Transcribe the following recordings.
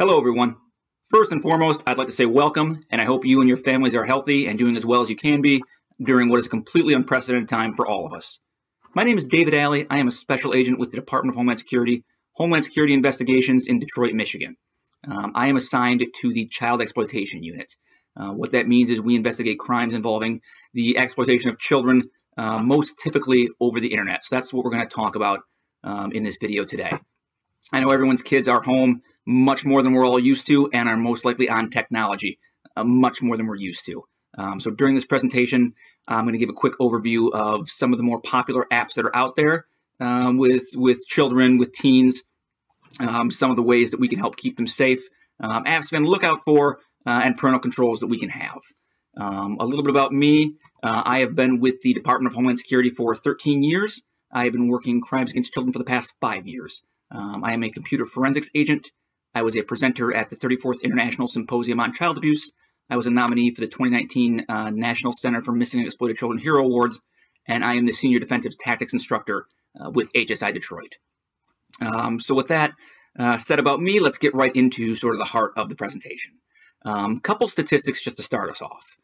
Hello, everyone. First and foremost, I'd like to say welcome, and I hope you and your families are healthy and doing as well as you can be during what is a completely unprecedented time for all of us. My name is David Alley. I am a special agent with the Department of Homeland Security Investigations in Detroit, Michigan. I am assigned to the Child Exploitation Unit. What that means is we investigate crimes involving the exploitation of children, most typically over the internet. So that's what we're going to talk about in this video today. I know everyone's kids are home much more than we're all used to and are most likely on technology much more than we're used to. So during this presentation, I'm going to give a quick overview of some of the more popular apps that are out there with children, with teens, some of the ways that we can help keep them safe, apps to be on the lookout for, and parental controls that we can have. A little bit about me. I have been with the Department of Homeland Security for 13 years. I have been working crimes against children for the past 5 years. I am a computer forensics agent. I was a presenter at the 34th International Symposium on Child Abuse. I was a nominee for the 2019 National Center for Missing and Exploited Children Hero Awards, and I am the Senior Defensive Tactics Instructor with HSI Detroit. So with that said about me, let's get right into sort of the heart of the presentation. Couple statistics just to start us off.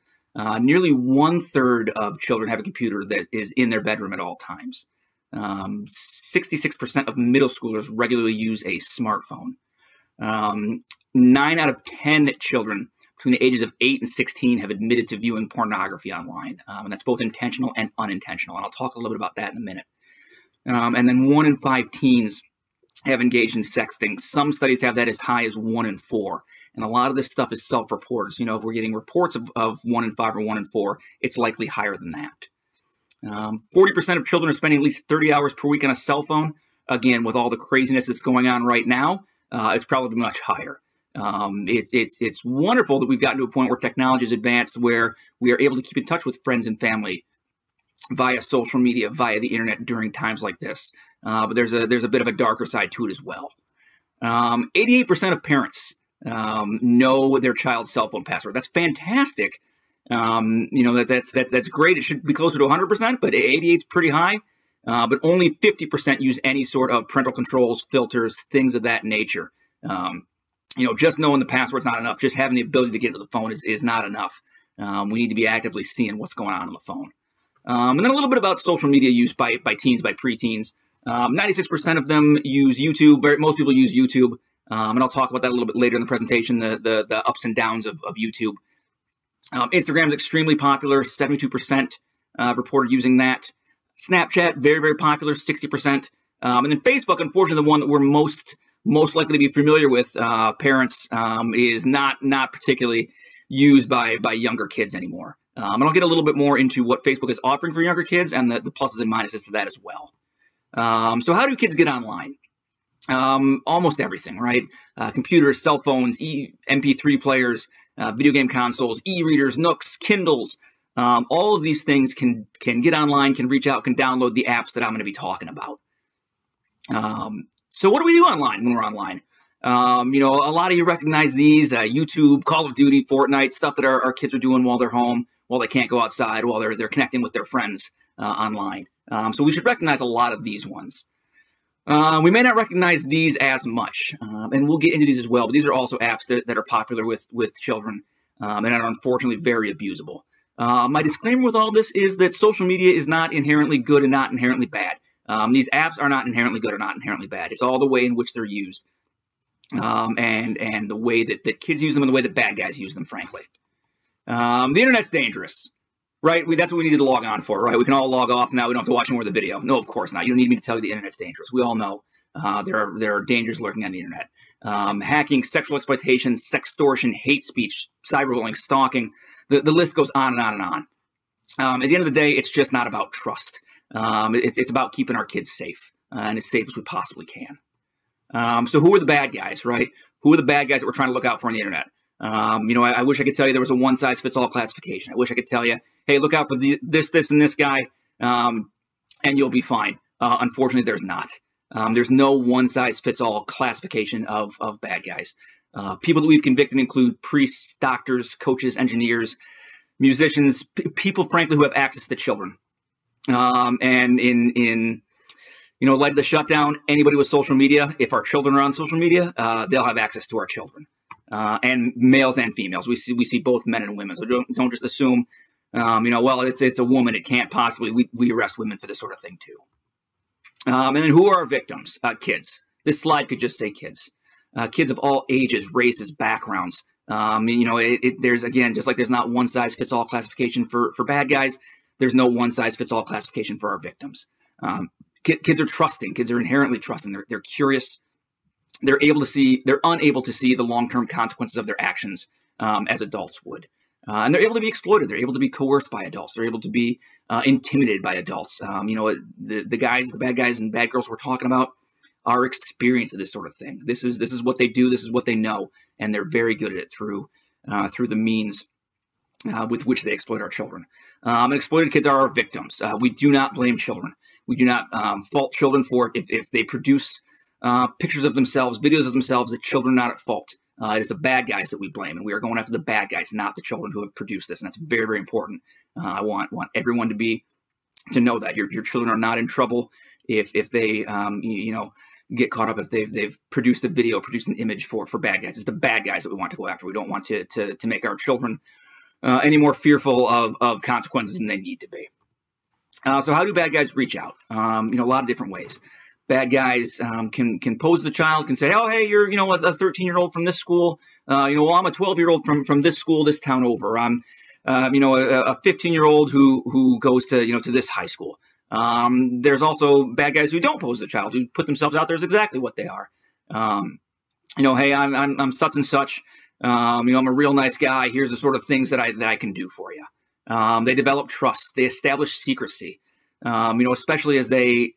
Nearly 1/3 of children have a computer that is in their bedroom at all times. 66% of middle schoolers regularly use a smartphone. 9 out of 10 children between the ages of 8 and 16 have admitted to viewing pornography online. And that's both intentional and unintentional. And I'll talk a little bit about that in a minute. And then 1 in 5 teens have engaged in sexting. Some studies have that as high as 1 in 4. And a lot of this stuff is self-reported. So, if we're getting reports of 1 in 5 or 1 in 4, it's likely higher than that. 40% of children are spending at least 30 hours per week on a cell phone. Again, with all the craziness that's going on right now, it's probably much higher. It's wonderful that we've gotten to a point where technology is advanced, where we are able to keep in touch with friends and family via social media, via the internet during times like this. But there's a bit of a darker side to it as well. 88% of parents know their child's cell phone password. That's fantastic. That's great. It should be closer to 100%, but 88 is pretty high. But only 50% use any sort of parental controls, filters, things of that nature. Just knowing the password's not enough. Just having the ability to get to the phone is not enough. We need to be actively seeing what's going on the phone. And then a little bit about social media use by teens, by preteens. 96% of them use YouTube. Most people use YouTube. And I'll talk about that a little bit later in the presentation, the ups and downs of YouTube. Instagram is extremely popular. 72% reported using that. Snapchat, very, very popular, 60%. And then Facebook, unfortunately, the one that we're most likely to be familiar with, parents, is not particularly used by younger kids anymore. And I'll get a little bit more into what Facebook is offering for younger kids and the pluses and minuses to that as well. So how do kids get online? Almost everything, right? Computers, cell phones, MP3 players, video game consoles, e-readers, Nooks, Kindles. All of these things can get online, can reach out, can download the apps that I'm going to be talking about. So what do we do online when we're online? A lot of you recognize these, YouTube, Call of Duty, Fortnite, stuff that our kids are doing while they're home, while they can't go outside, while they're connecting with their friends online. So we should recognize a lot of these ones. We may not recognize these as much, and we'll get into these as well, but these are also apps that are popular with children and are unfortunately very abusable. My disclaimer with all this is that social media is not inherently good and not inherently bad. These apps are not inherently good or not inherently bad. It's all the way in which they're used and the way that kids use them and the way that bad guys use them, frankly. The internet's dangerous. Right? That's what we needed to log on for, right? We can all log off now. We don't have to watch more of the video. No, of course not. You don't need me to tell you the internet's dangerous. We all know there are dangers lurking on the internet. Hacking, sexual exploitation, sextortion, hate speech, cyberbullying, stalking. The list goes on and on and on. At the end of the day, it's just not about trust. It's about keeping our kids safe and as safe as we possibly can. So who are the bad guys, right? Who are the bad guys that we're trying to look out for on the internet? I wish I could tell you there was a one-size-fits-all classification. I wish I could tell you, hey, look out for this, and this guy, and you'll be fine. Unfortunately, there's not. There's no one-size-fits-all classification of bad guys. People that we've convicted include priests, doctors, coaches, engineers, musicians, people, frankly, who have access to children. And in like the shutdown, anybody with social media, if our children are on social media, they'll have access to our children. and males and females. We see both men and women. So don't just assume, well, it's a woman. It can't possibly. We arrest women for this sort of thing too. And then who are our victims? Kids. This slide could just say kids. Kids of all ages, races, backgrounds. There's, again, just like there's not one size fits all classification for bad guys, there's no one size fits all classification for our victims. Kids are trusting. Kids are inherently trusting. They're curious. They're unable to see the long-term consequences of their actions as adults would. And they're able to be exploited. They're able to be coerced by adults. They're able to be intimidated by adults. The bad guys and bad girls we're talking about are experienced of this sort of thing. This is what they do. This is what they know, and they're very good at it through the means with which they exploit our children. And exploited kids are our victims. We do not blame children. We do not fault children for if they produce pictures of themselves, videos of themselves. The children are not at fault. It is the bad guys that we blame, and we are going after the bad guys, not the children who have produced this. And that's very, very important. I want everyone to know that your children are not in trouble if they get caught up if they've produced a video, produced an image for bad guys. It's the bad guys that we want to go after. We don't want to make our children any more fearful of consequences than they need to be. So how do bad guys reach out? A lot of different ways. Bad guys can pose the child, can say, oh, hey, you're, a 13-year-old from this school. I'm a 12-year-old from this school, this town over. I'm, a 15-year-old who goes to this high school. There's also bad guys who don't pose the child, who put themselves out there as exactly what they are. Hey, I'm such and such. I'm a real nice guy. Here's the sort of things that I can do for you. They develop trust. They establish secrecy. Especially as they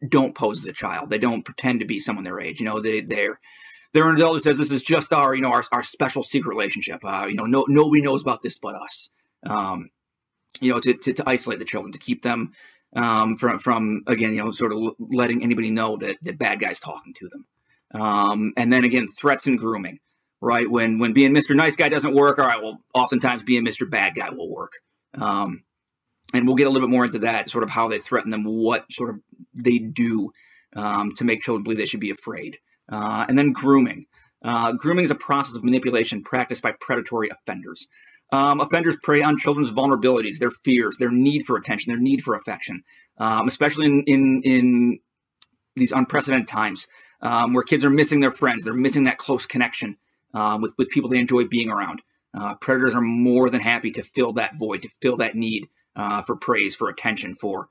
don't pose as a child. They don't pretend to be someone their age. They're an adult who says this is just our special secret relationship. Nobody knows about this but us. To isolate the children, to keep them from again, sort of letting anybody know that bad guys talking to them. And then again, threats and grooming, right? When being Mr. Nice Guy doesn't work, all right, well, oftentimes being Mr. Bad Guy will work. And we'll get a little bit more into that, sort of how they threaten them, what sort of they do to make children believe they should be afraid. And then grooming. Grooming is a process of manipulation practiced by predatory offenders. Offenders prey on children's vulnerabilities, their fears, their need for attention, their need for affection, especially in these unprecedented times where kids are missing their friends. They're missing that close connection with people they enjoy being around. Predators are more than happy to fill that void, to fill that need for praise, for attention, for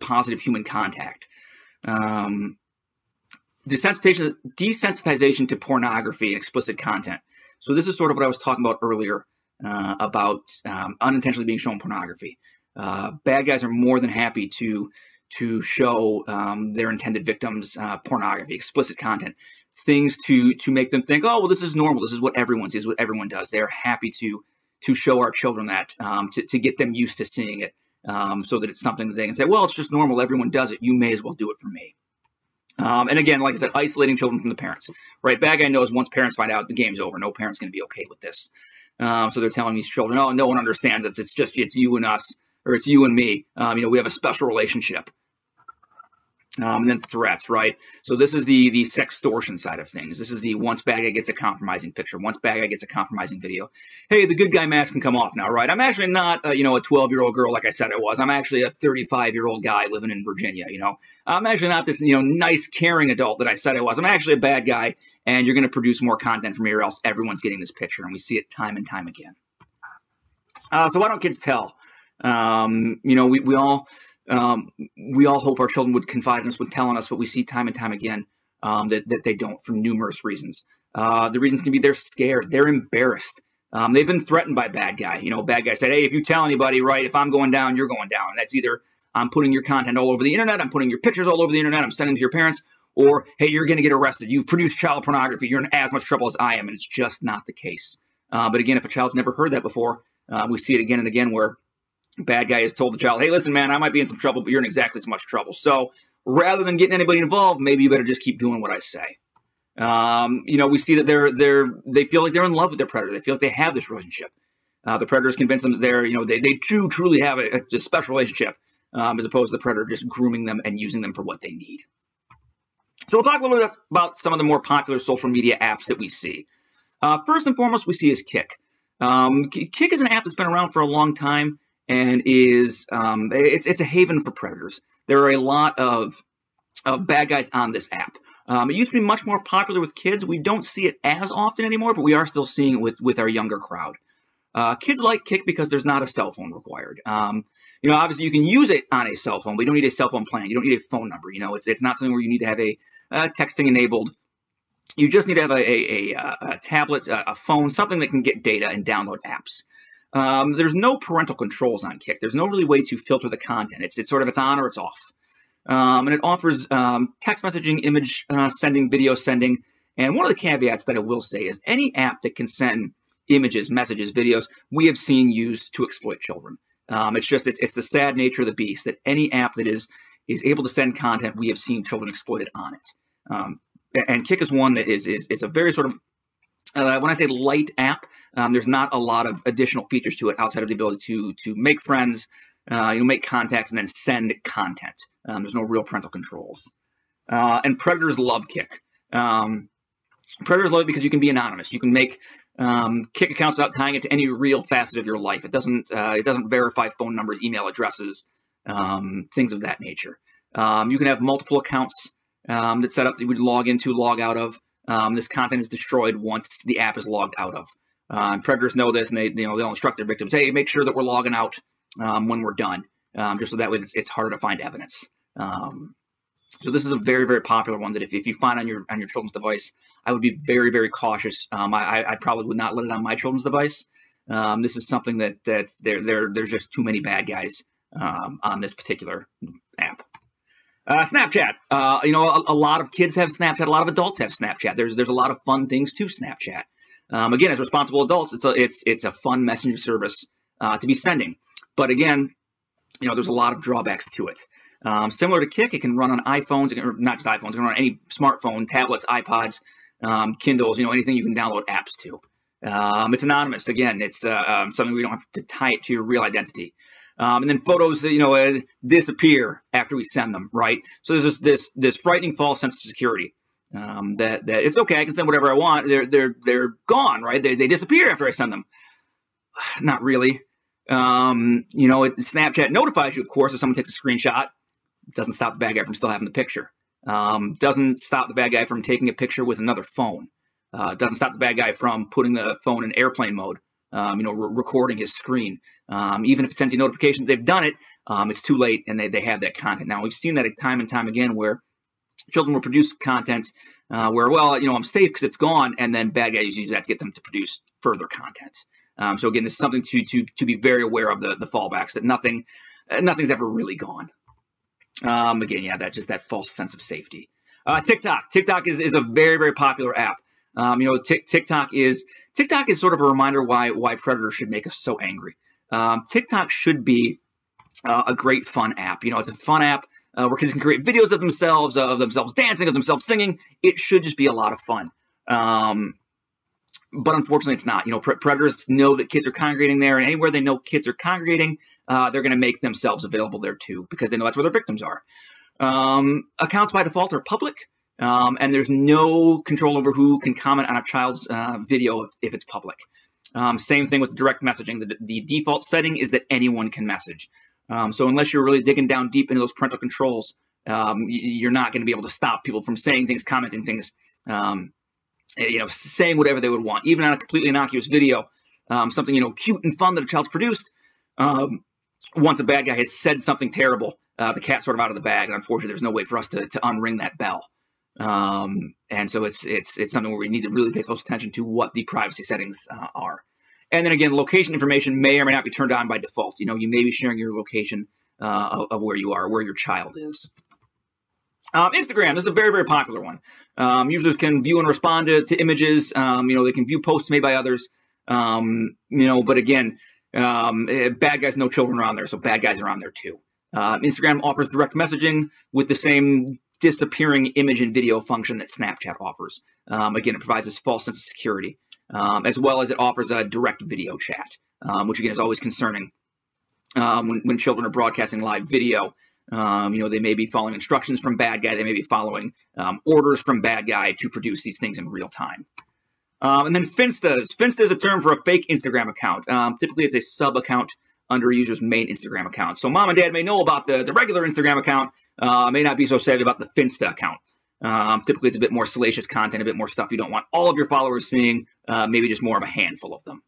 positive human contact. Desensitization to pornography and explicit content. So this is sort of what I was talking about earlier about unintentionally being shown pornography. Bad guys are more than happy to show their intended victims pornography, explicit content, things to make them think, oh, well, this is normal. This is what everyone sees, what everyone does. They're happy to show our children that, to get them used to seeing it, so that it's something that they can say, well, it's just normal. Everyone does it. You may as well do it for me. And again, like I said, isolating children from the parents, right? Bad guy knows once parents find out, the game's over. No parent's going to be okay with this. So they're telling these children, oh, no one understands it. It's you and us, or it's you and me. We have a special relationship. And then threats, right? So this is the sextortion side of things. This is the once bad guy gets a compromising picture, once bad guy gets a compromising video. Hey, the good guy mask can come off now, right? I'm actually not, a 12-year-old girl like I said I was. I'm actually a 35-year-old guy living in Virginia, I'm actually not this, nice, caring adult that I said I was. I'm actually a bad guy, and you're going to produce more content from me, or else everyone's getting this picture, and we see it time and time again. So why don't kids tell? We all hope our children would confide in us, would tell on us, but we see time and time again that they don't, for numerous reasons. The reasons can be they're scared, they're embarrassed. They've been threatened by bad guy. Bad guy said, hey, if you tell anybody, right, if I'm going down, you're going down. And that's either I'm putting your content all over the internet, I'm putting your pictures all over the internet, I'm sending them to your parents, or, hey, you're going to get arrested. You've produced child pornography. You're in as much trouble as I am. And it's just not the case. But again, if a child's never heard that before, we see it again and again where bad guy has told the child, hey, listen, man, I might be in some trouble, but you're in exactly as much trouble. So rather than getting anybody involved, maybe you better just keep doing what I say. We see that they feel like they're in love with their predator. They feel like they have this relationship. The predator's convinced them that they do truly have a special relationship, as opposed to the predator just grooming them and using them for what they need. So we'll talk a little bit about some of the more popular social media apps that we see. First and foremost, we see is Kik. Kik is an app that's been around for a long time and is it's a haven for predators. There are a lot of bad guys on this app. It used to be much more popular with kids. We don't see it as often anymore, but we are still seeing it with our younger crowd. Kids like Kik because there's not a cell phone required. Obviously you can use it on a cell phone, but you don't need a cell phone plan. You don't need a phone number. It's not something where you need to have a texting enabled. You just need to have a tablet, a phone, something that can get data and download apps. There's no parental controls on Kik. There's no really way to filter the content. It's sort of it's on or it's off. And it offers text messaging, image sending, video sending. And one of the caveats that I will say is any app that can send images, messages, videos, we have seen used to exploit children. It's the sad nature of the beast that any app that is able to send content, we have seen children exploited on it. And Kik is one that is a very sort of, when I say light app, there's not a lot of additional features to it outside of the ability to make friends, make contacts, and then send content. There's no real parental controls. And predators love Kik. Predators love it because you can be anonymous. You can make Kik accounts without tying it to any real facet of your life. It doesn't verify phone numbers, email addresses, things of that nature. You can have multiple accounts that set up that you would log into, log out of. This content is destroyed once the app is logged out of. Predators know this, and they'll instruct their victims, hey, make sure that we're logging out when we're done, just so that way it's harder to find evidence. So this is a very, very popular one that if you find on your children's device, I would be very, very cautious. I probably would not let it on my children's device. This is something there's just too many bad guys on this particular app. Snapchat. A lot of kids have Snapchat. A lot of adults have Snapchat. There's a lot of fun things to Snapchat. Again, as responsible adults, it's a fun messenger service to be sending. But again, there's a lot of drawbacks to it. Similar to Kik, it can run on iPhones, not just iPhones, it can run on any smartphone, tablets, iPods, Kindles, anything you can download apps to. It's anonymous. Again, it's something we don't have to tie it to your real identity. And then photos, disappear after we send them, right? So there's this frightening false sense of security that it's okay, I can send whatever I want. They're gone, right? They disappear after I send them. Not really. Snapchat notifies you, of course, if someone takes a screenshot. It doesn't stop the bad guy from still having the picture. Doesn't stop the bad guy from taking a picture with another phone. Doesn't stop the bad guy from putting the phone in airplane mode, recording his screen. Even if it sends you notifications they've done it, it's too late and they have that content. Now, we've seen that time and time again where children will produce content where, I'm safe because it's gone, and then bad guys use that to get them to produce further content. So again, this is something to be very aware of the fallbacks, that nothing's ever really gone. Again, that's just that false sense of safety. TikTok. TikTok is a very, very popular app. TikTok is sort of a reminder why predators should make us so angry. TikTok should be a great fun app. It's a fun app where kids can create videos of themselves dancing, of themselves singing. It should just be a lot of fun. But unfortunately, it's not. Predators know that kids are congregating there, and anywhere they know kids are congregating, they're going to make themselves available there too, because they know that's where their victims are. Accounts by default are public, and there's no control over who can comment on a child's video if it's public. Same thing with direct messaging. The default setting is that anyone can message. So unless you're really digging down deep into those parental controls, you're not going to be able to stop people from saying things, commenting things, saying whatever they would want, even on a completely innocuous video, something, cute and fun that a child's produced. Once a bad guy has said something terrible, the cat's sort of out of the bag, and unfortunately there's no way for us to unring that bell. And so it's something where we need to really pay close attention to what the privacy settings are. And then again, location information may or may not be turned on by default. You may be sharing your location of where you are, where your child is. Instagram, this is a very, very popular one. Users can view and respond to images. They can view posts made by others. But again, bad guys know children are on there, so bad guys are on there too. Instagram offers direct messaging with the same disappearing image and video function that Snapchat offers. Again, it provides this false sense of security, as well as it offers a direct video chat, which again is always concerning when children are broadcasting live video. They may be following instructions from bad guy. They may be following orders from bad guy to produce these things in real time. And then Finstas. Finsta is a term for a fake Instagram account. Typically, it's a sub account under a user's main Instagram account. So mom and dad may know about the regular Instagram account, may not be so savvy about the Finsta account. Typically, it's a bit more salacious content, a bit more stuff you don't want all of your followers seeing, maybe just more of a handful of them.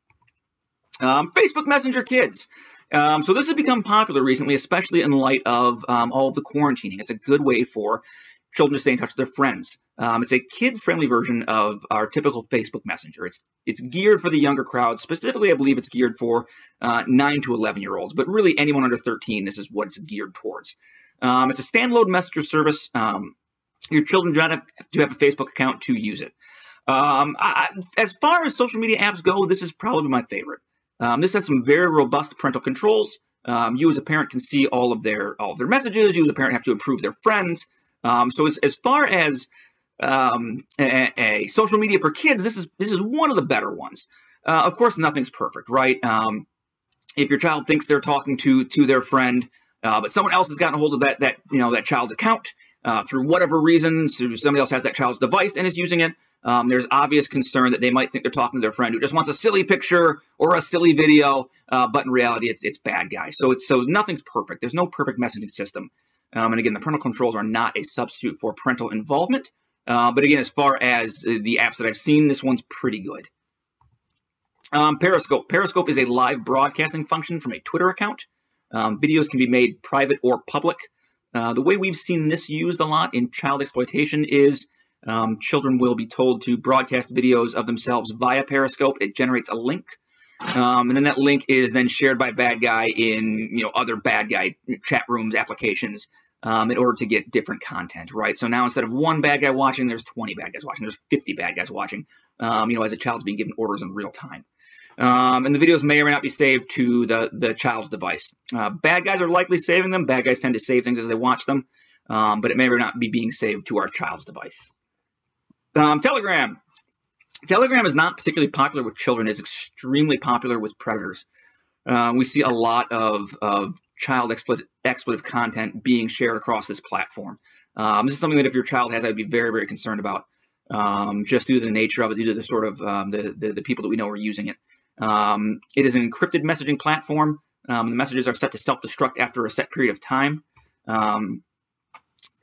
Facebook Messenger Kids. So this has become popular recently, especially in light of all of the quarantining. It's a good way for children to stay in touch with their friends. It's a kid-friendly version of our typical Facebook Messenger. It's geared for the younger crowd. Specifically, I believe it's geared for 9 to 11-year-olds, but really anyone under 13, this is what it's geared towards. It's a standalone messenger service. Your children do not have to have a Facebook account to use it. As far as social media apps go, this is probably my favorite. This has some very robust parental controls. You as a parent can see all of their messages. You as a parent have to approve their friends. So as far as a social media for kids, this is one of the better ones. Of course, nothing's perfect, right? If your child thinks they're talking to their friend, but someone else has gotten a hold of that child's account through whatever reason, so somebody else has that child's device and is using it. There's obvious concern that they might think they're talking to their friend who just wants a silly picture or a silly video, but in reality, it's bad guy. So nothing's perfect. There's no perfect messaging system. And again, the parental controls are not a substitute for parental involvement. But again, as far as the apps that I've seen, this one's pretty good. Periscope. Periscope is a live broadcasting function from a Twitter account. Videos can be made private or public. The way we've seen this used a lot in child exploitation is children will be told to broadcast videos of themselves via Periscope. It generates a link. And then that link is then shared by bad guy in other bad guy chat rooms, applications, in order to get different content, right? So now instead of one bad guy watching, there's 20 bad guys watching, there's 50 bad guys watching, as a child's being given orders in real time. And the videos may or may not be saved to the child's device. Bad guys are likely saving them. Bad guys tend to save things as they watch them, but it may or not be being saved to our child's device. Telegram. Telegram is not particularly popular with children. It's extremely popular with predators. We see a lot of child expletive content being shared across this platform. This is something that if your child has, I'd be very, very concerned about, just due to the nature of it, due to the sort of the people that we know are using it. It is an encrypted messaging platform. The messages are set to self-destruct after a set period of time.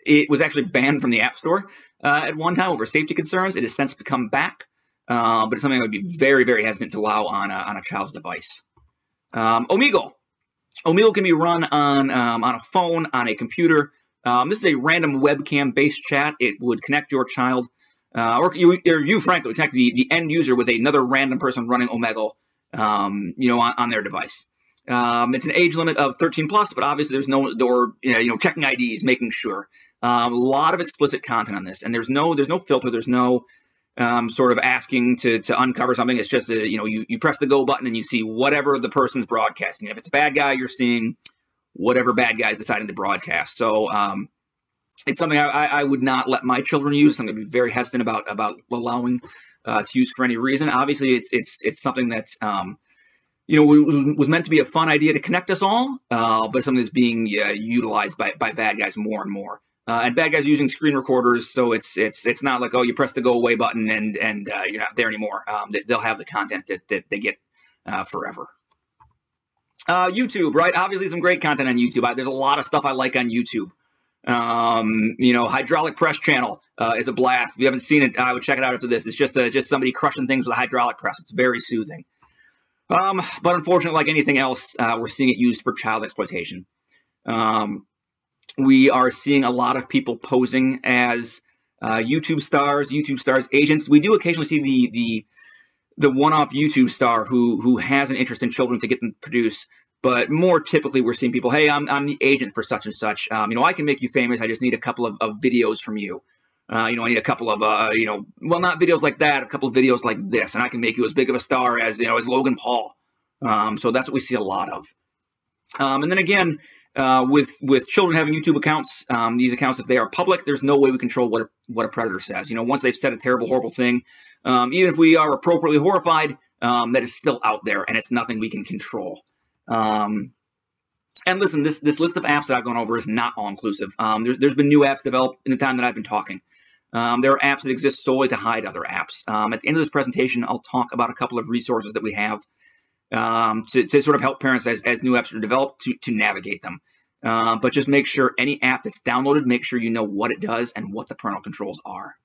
It was actually banned from the App Store at one time over safety concerns. It has since come back. But it's something I would be very, very hesitant to allow on a child's device. Omegle. Omegle can be run on a phone, on a computer. This is a random webcam-based chat. It would connect your child, or you frankly, would connect the end user with another random person running Omegle, on their device. It's an age limit of 13 plus, but obviously there's no, checking IDs, making sure. A lot of explicit content on this, and there's no filter. There's no sort of asking to uncover something. It's just you press the go button and you see whatever the person's broadcasting. If it's a bad guy, you're seeing whatever bad guy is deciding to broadcast. So it's something I would not let my children use. I'm going to be very hesitant about allowing to use for any reason. Obviously, it's something that's was meant to be a fun idea to connect us all, but something that's being utilized by bad guys more and more. And bad guys are using screen recorders, so it's not like, oh, you press the go away button and you're not there anymore. They'll have the content that they get forever. YouTube, right? Obviously, some great content on YouTube. There's a lot of stuff I like on YouTube. Hydraulic press channel is a blast. If you haven't seen it, I would check it out after this. It's just somebody crushing things with a hydraulic press. It's very soothing. But unfortunately, like anything else, we're seeing it used for child exploitation. We are seeing a lot of people posing as YouTube stars agents. We do occasionally see the one-off YouTube star who has an interest in children to get them to produce. But more typically, we're seeing people, hey, I'm the agent for such and such. I can make you famous. I just need a couple of videos from you. I need a couple of, not videos like that, a couple of videos like this, and I can make you as big of a star as Logan Paul. So that's what we see a lot of. And then again, with children having YouTube accounts, these accounts, if they are public, there's no way we control what a predator says. Once they've said a terrible, horrible thing, even if we are appropriately horrified, that is still out there, and it's nothing we can control. And listen, this list of apps that I've gone over is not all-inclusive. There's been new apps developed in the time that I've been talking. There are apps that exist solely to hide other apps. At the end of this presentation, I'll talk about a couple of resources that we have to sort of help parents as new apps are developed to navigate them. But just make sure any app that's downloaded, make sure you know what it does and what the parental controls are.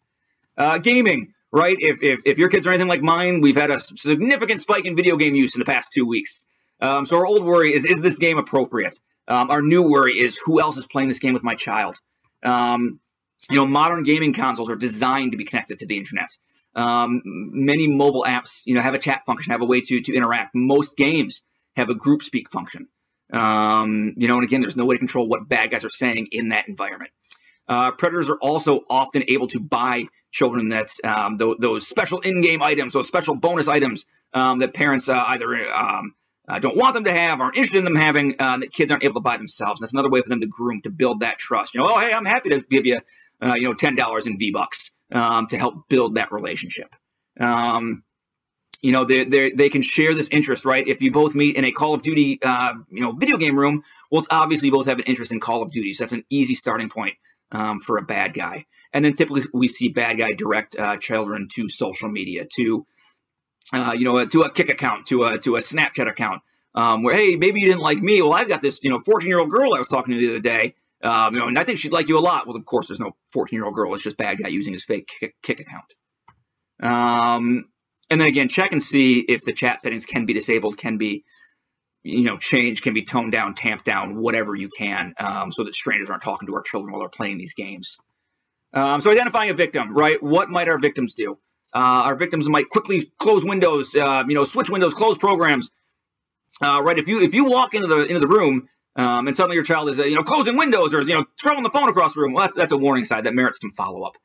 Gaming, right? If your kids are anything like mine, we've had a significant spike in video game use in the past 2 weeks. So our old worry is this game appropriate? Our new worry is, who else is playing this game with my child? Modern gaming consoles are designed to be connected to the internet. Many mobile apps, have a chat function, have a way to interact. Most games have a group speak function. And again, there's no way to control what bad guys are saying in that environment. Predators are also often able to buy children those special in-game items, those special bonus items that parents either don't want them to have, aren't interested in them having, that kids aren't able to buy themselves. And that's another way for them to groom, to build that trust. Oh, hey, I'm happy to give you, $10 in V-Bucks to help build that relationship. They can share this interest, right? If you both meet in a Call of Duty, video game room, well, it's obviously you both have an interest in Call of Duty. So that's an easy starting point for a bad guy. And then typically we see bad guy direct children to social media, to a Kik account, to a Snapchat account, where, hey, maybe you didn't like me. Well, I've got this, 14-year-old girl I was talking to the other day, and I think she'd like you a lot. Well, of course, there's no 14-year-old girl. It's just bad guy using his fake Kik account. And then again, check and see if the chat settings can be disabled, can be, changed, can be toned down, tamped down, whatever you can, so that strangers aren't talking to our children while they're playing these games. So identifying a victim, right? What might our victims do? Our victims might quickly close windows, switch windows, close programs. Right? If you walk into the room and suddenly your child is closing windows or scrolling the phone across the room, well, that's a warning sign that merits some follow up.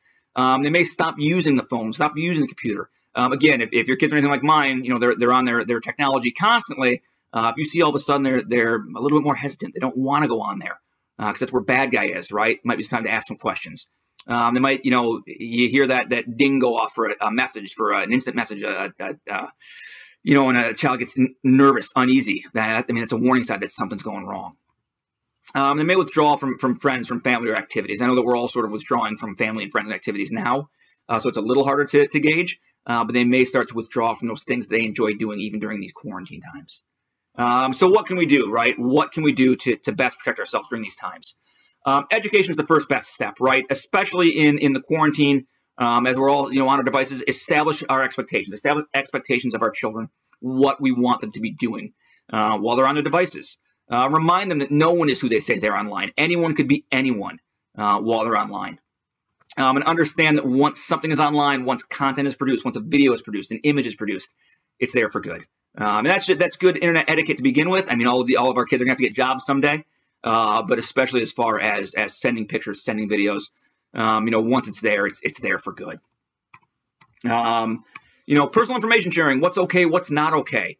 They may stop using the phone, stop using the computer. Again, if your kids are anything like mine, they're on their technology constantly. If you see all of a sudden they're a little bit more hesitant, they don't want to go on there because that's where bad guy is, right? Might be time to ask some questions. They might, you hear that ding go off for a message, for an instant message, and a child gets nervous, uneasy. It's a warning sign that something's going wrong. They may withdraw from friends, from family or activities. I know that we're all sort of withdrawing from family and friends and activities now, so it's a little harder to gauge, but they may start to withdraw from those things that they enjoy doing even during these quarantine times. So what can we do, right? What can we do to best protect ourselves during these times? Education is the first best step, right? Especially in the quarantine, as we're all, on our devices. Establish our expectations, establish expectations of our children, what we want them to be doing while they're on their devices. Remind them that no one is who they say they're online. Anyone could be anyone while they're online. And understand that once something is online, once content is produced, once a video is produced, an image is produced, it's there for good. And that's good internet etiquette to begin with. All of our kids are going to have to get jobs someday. But especially as far as sending pictures, sending videos, once it's there, it's there for good. Personal information sharing, what's okay, what's not okay.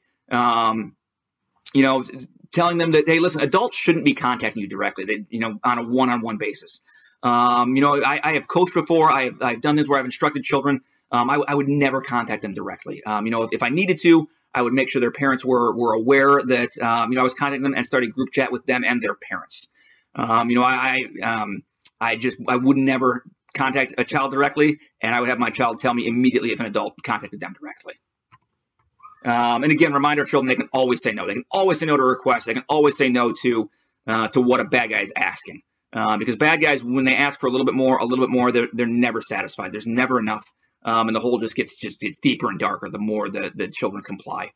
Telling them that, hey, listen, adults shouldn't be contacting you directly, on a one-on-one basis. I have coached before. I've done this where I've instructed children. I would never contact them directly. If I needed to, I would make sure their parents were aware that, I was contacting them and started group chat with them and their parents. I would never contact a child directly, and I would have my child tell me immediately if an adult contacted them directly. And again, remind our children they can always say no. They can always say no to requests. They can always say no to what a bad guy is asking. Because bad guys, when they ask for a little bit more, they're never satisfied. There's never enough. And the hole just gets deeper and darker the more the children comply.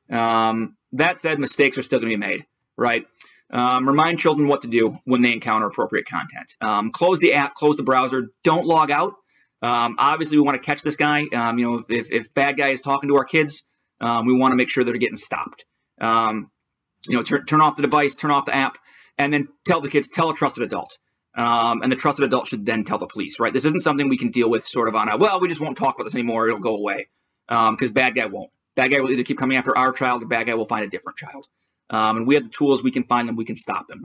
That said, mistakes are still going to be made, right? Remind children what to do when they encounter appropriate content. Close the app, close the browser, don't log out. Obviously, we want to catch this guy. If bad guy is talking to our kids, we want to make sure they're getting stopped. Turn off the device, turn off the app, and then tell the kids, tell a trusted adult. And the trusted adult should then tell the police, right? This isn't something we can deal with sort of on we just won't talk about this anymore. It'll go away. Because bad guy won't. Bad guy will either keep coming after our child or bad guy will find a different child. And we have the tools. We can find them. We can stop them.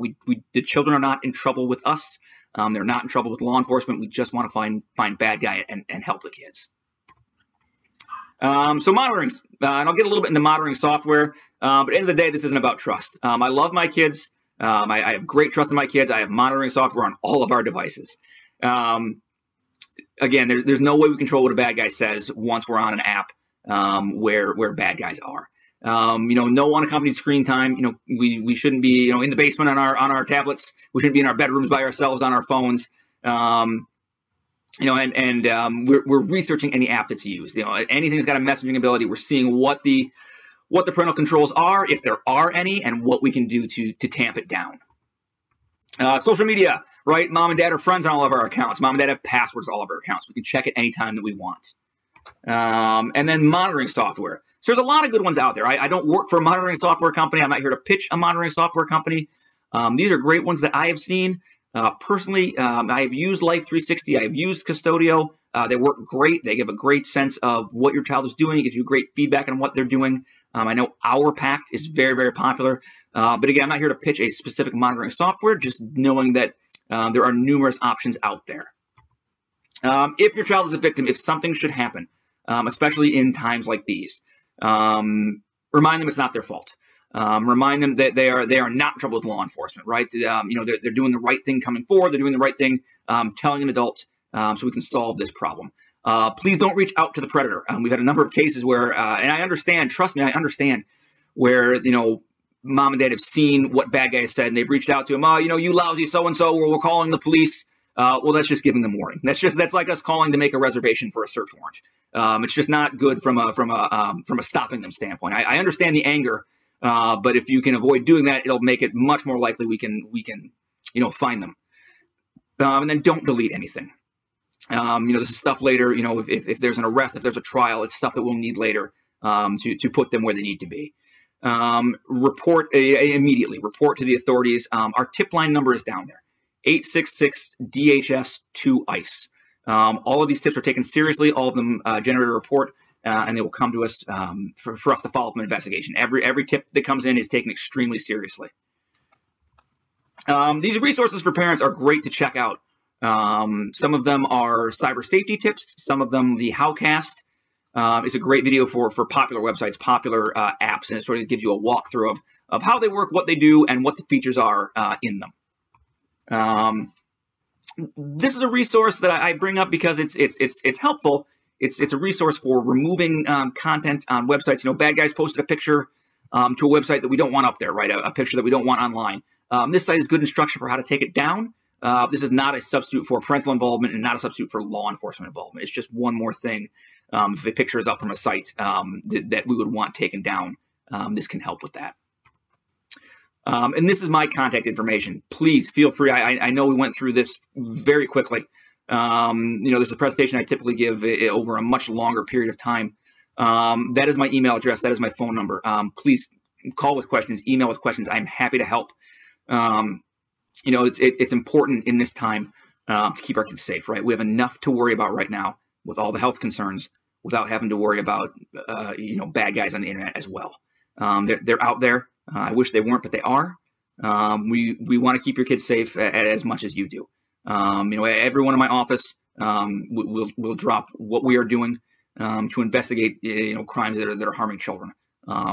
The children are not in trouble with us. They're not in trouble with law enforcement. We just want to find bad guy and help the kids. So monitoring, and I'll get a little bit into monitoring software. But at the end of the day, this isn't about trust. I love my kids. I have great trust in my kids. I have monitoring software on all of our devices. Again, there's no way we control what a bad guy says once we're on an app where bad guys are. No unaccompanied screen time. We shouldn't be in the basement on our tablets. We shouldn't be in our bedrooms by ourselves on our phones. We're researching any app that's used. Anything that's got a messaging ability. We're seeing what the parental controls are, if there are any, and what we can do to tamp it down. Social media, right? Mom and dad are friends on all of our accounts. Mom and dad have passwords to all of our accounts. We can check it anytime that we want. And then monitoring software. So there's a lot of good ones out there. I don't work for a monitoring software company. I'm not here to pitch a monitoring software company. These are great ones that I have seen. Personally, I have used Life 360. I have used Custodio. They work great. They give a great sense of what your child is doing. It gives you great feedback on what they're doing. I know Our Pact is very, very popular. But again, I'm not here to pitch a specific monitoring software, just knowing that there are numerous options out there. If your child is a victim, if something should happen, especially in times like these, remind them it's not their fault. Remind them that they are not in trouble with law enforcement, right? They're doing the right thing coming forward. They're doing the right thing, telling an adult so we can solve this problem. Please don't reach out to the predator. We've had a number of cases where, and I understand, trust me, I understand where, mom and dad have seen what bad guy has said and they've reached out to him. You lousy so-and-so, we're calling the police. Well, that's just giving them warning. That's like us calling to make a reservation for a search warrant. It's just not good from a stopping them standpoint. I understand the anger, but if you can avoid doing that, it'll make it much more likely we can find them. And then don't delete anything. This is stuff later. If there's an arrest, if there's a trial, it's stuff that we'll need later to put them where they need to be. Report immediately. Report to the authorities. Our tip line number is down there. 866-DHS-2-ICE. All of these tips are taken seriously. All of them generate a report, and they will come to us for us to follow up an investigation. Every tip that comes in is taken extremely seriously. These resources for parents are great to check out. Some of them are cyber safety tips. Some of them, the Howcast is a great video for popular websites, popular apps, and it sort of gives you a walkthrough of how they work, what they do, and what the features are in them. This is a resource that I bring up because it's helpful. It's a resource for removing content on websites. Bad guys posted a picture to a website that we don't want up there, right? A picture that we don't want online. This site is good instruction for how to take it down. This is not a substitute for parental involvement and not a substitute for law enforcement involvement. It's just one more thing. If a picture is up from a site that we would want taken down, this can help with that. And this is my contact information. Please feel free. I know we went through this very quickly. This is a presentation I typically give over a much longer period of time. That is my email address. That is my phone number. Please call with questions, email with questions. I'm happy to help. It's important in this time to keep our kids safe, right? We have enough to worry about right now with all the health concerns without having to worry about, bad guys on the internet as well. They're out there. I wish they weren't, but they are. We want to keep your kids safe as much as you do. Everyone in my office will drop what we are doing to investigate crimes that are harming children.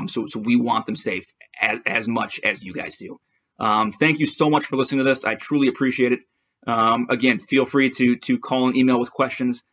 So we want them safe as much as you guys do. Thank you so much for listening to this. I truly appreciate it. Again, feel free to call and email with questions.